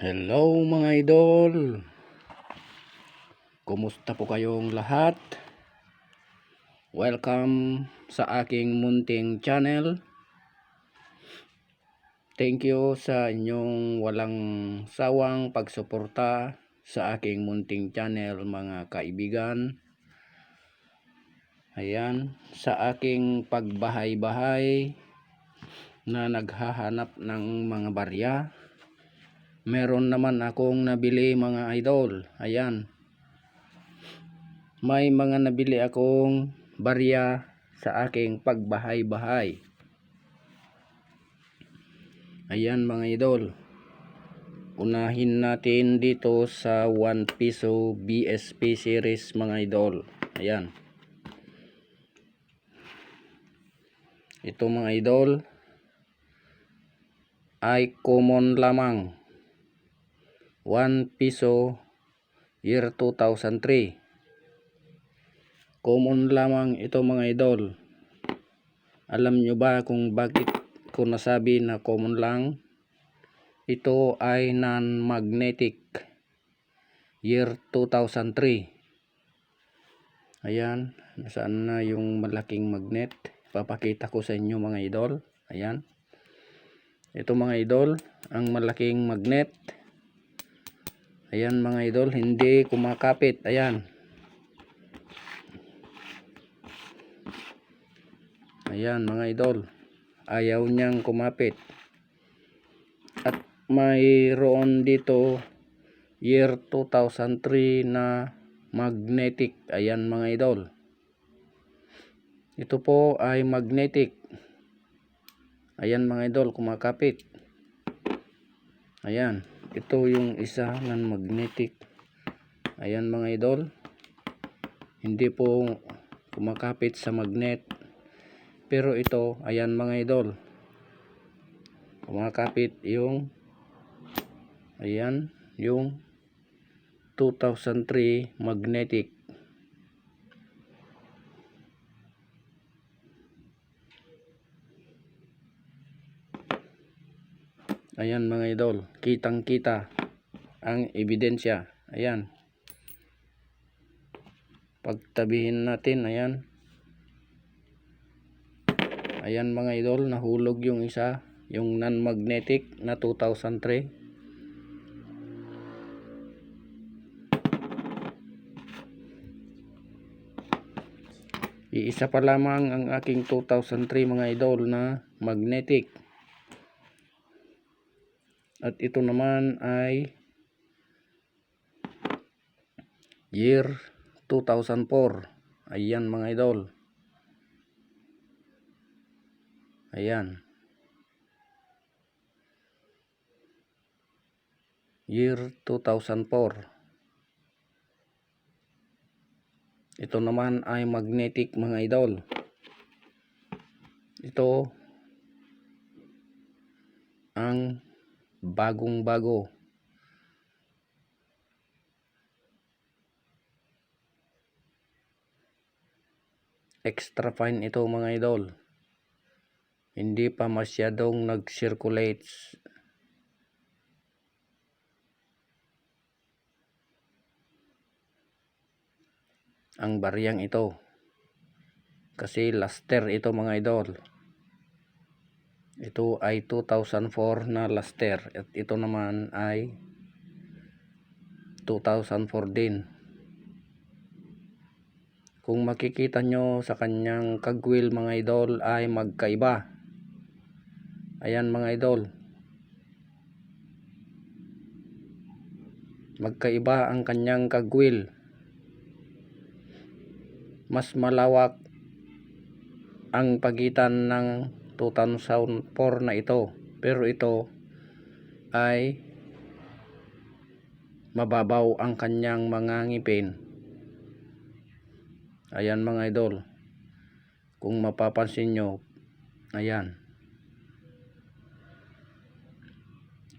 Hello mga idol, kumusta po kayong lahat? Welcome sa aking munting channel. Thank you sa inyong walang sawang pagsuporta sa aking munting channel mga kaibigan. Ayan, sa aking pagbahay-bahay na naghahanap ng mga barya, meron naman akong nabili mga idol. Ayan, may mga nabili akong barya sa aking pagbahay-bahay. Ayan mga idol, unahin natin dito sa 1 piso BSP series mga idol. Ayan, ito mga idol ay common lamang, 1 piso year 2003. Common lamang ito mga idol. Alam nyo ba kung bakit ko nasabi na common lang? Ito ay non-magnetic, year 2003. Ayan, nasaan na yung malaking magnet? Papakita ko sa inyo mga idol. Ayan, ito mga idol, ang malaking magnet. Ayan mga idol, hindi kumakapit. Ayan, ayan mga idol, ayaw niyang kumapit. At mayroon dito year 2003 na magnetic. Ayan mga idol, ito po ay magnetic. Ayan mga idol, kumakapit. Ayan, ito yung isa ng magnetic. Ayan mga idol, hindi po kumakapit sa magnet. Pero ito, ayan mga idol, kumakapit yung, ayan, yung 2003 magnetic. Ayan mga idol, kitang kita ang ebidensya. Ayan, pagtabihin natin. Ayan, ayan mga idol, nahulog yung isa, yung non-magnetic na 2003. Iisa pa lamang ang aking 2003 mga idol na magnetic. At ito naman ay year 2004. Ayan mga idol, ayan, year 2004. Ito naman ay magnetic mga idol. Ito ang bagong bago. Extra fine ito mga idol, hindi pa masyadong nag-circulate ang baryang ito, kasi laster ito mga idol. Ito ay 2004 na laster at ito naman ay 2004 din. Kung makikita nyo sa kanyang kagwil mga idol ay magkaiba. Ayan mga idol, magkaiba ang kanyang kagwil. Mas malawak ang pagitan ng 2004 na ito, pero ito ay mababaw ang kanyang mga ngipin. Ayan mga idol, kung mapapansin nyo, ayan,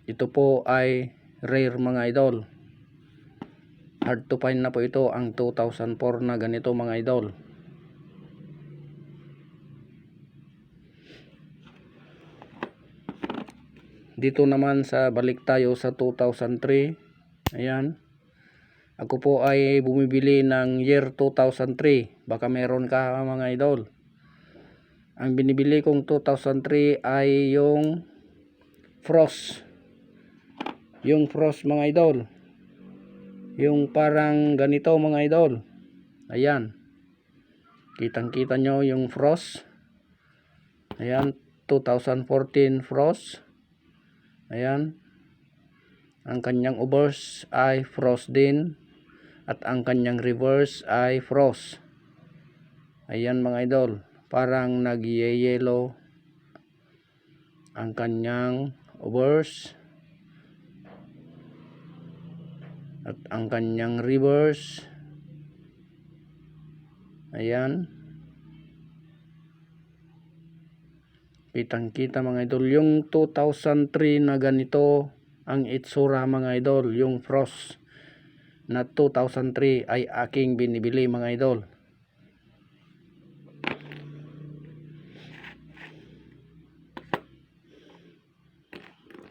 ito po ay rare mga idol. Hard to find na po ito, ang 2004 na ganito mga idol. dito naman sa balik tayo sa 2003. Ayan. Ako po ay bumibili ng year 2003. Baka meron ka mga idol. Ang binibili kong 2003 ay yung Frost. Yung Frost mga idol. Yung parang ganito mga idol. Ayan. Kitang-kita nyo yung Frost. Ayan. 2014 Frost. Ayan. Ang kanyang obverse ay Frost din. At ang kanyang reverse ay Frost. Ayan mga idol. Parang nag-yellow ang kanyang obverse. At ang kanyang reverse. Ayan. Kitang-kita mga idol. Yung 2003 na ganito ang itsura mga idol. Yung Frost na 2003 ay aking binibili mga idol.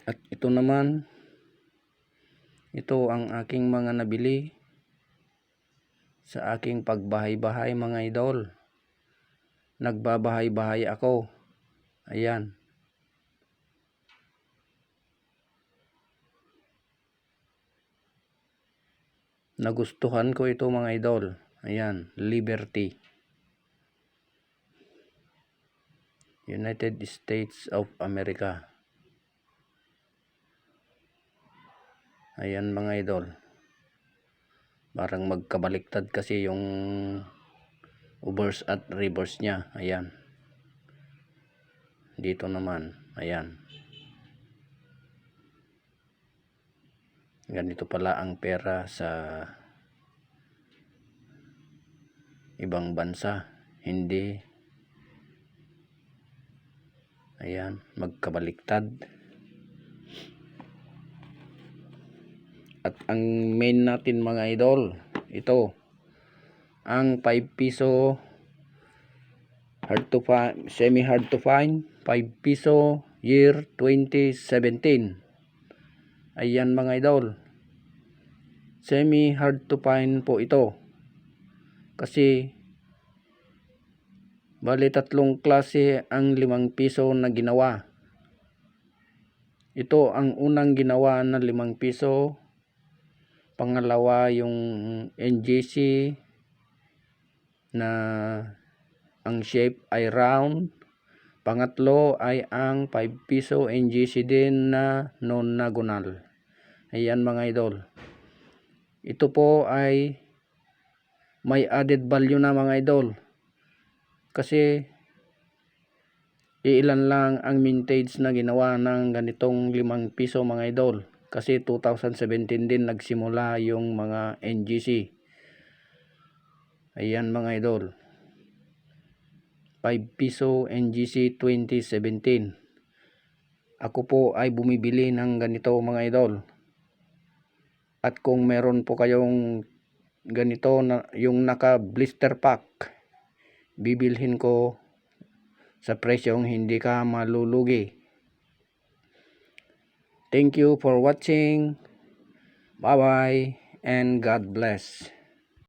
At ito naman, ito ang aking mga nabili sa aking pagbahay-bahay mga idol. Nagbabahay-bahay ako. Ayan. Nagustuhan ko ito mga idol. Ayan, Liberty. United States of America. Ayan mga idol. Parang magkabaliktad kasi yung obverse at reverse niya. Ayan. Dito naman. Ayan. Ganito pala ang pera sa ibang bansa. Hindi. Ayan. Magkabaliktad. At ang main natin mga idol, ito ang 5 piso hard to find, semi hard to find, 5 piso year 2017. Ayan mga idol, semi hard to find po ito kasi bali tatlong klase ang 5 piso na ginawa. Ito ang unang ginawa na 5 piso. Pangalawa yung NGC na ang shape ay round. Pangatlo ay ang 5 piso NGC din na non-nagonal. Ayan mga idol. Ito po ay may added value na mga idol. Kasi ilan lang ang mintage na ginawa ng ganitong 5 piso mga idol. Kasi 2017 din nagsimula yung mga NGC. Ayan mga idol. 5 piso NGC 2017. Ako po ay bumibili ng ganito mga idol. At kung meron po kayong ganito na yung naka blister pack, bibilhin ko sa presyong hindi ka malulugi. Thank you for watching. Bye bye and God bless.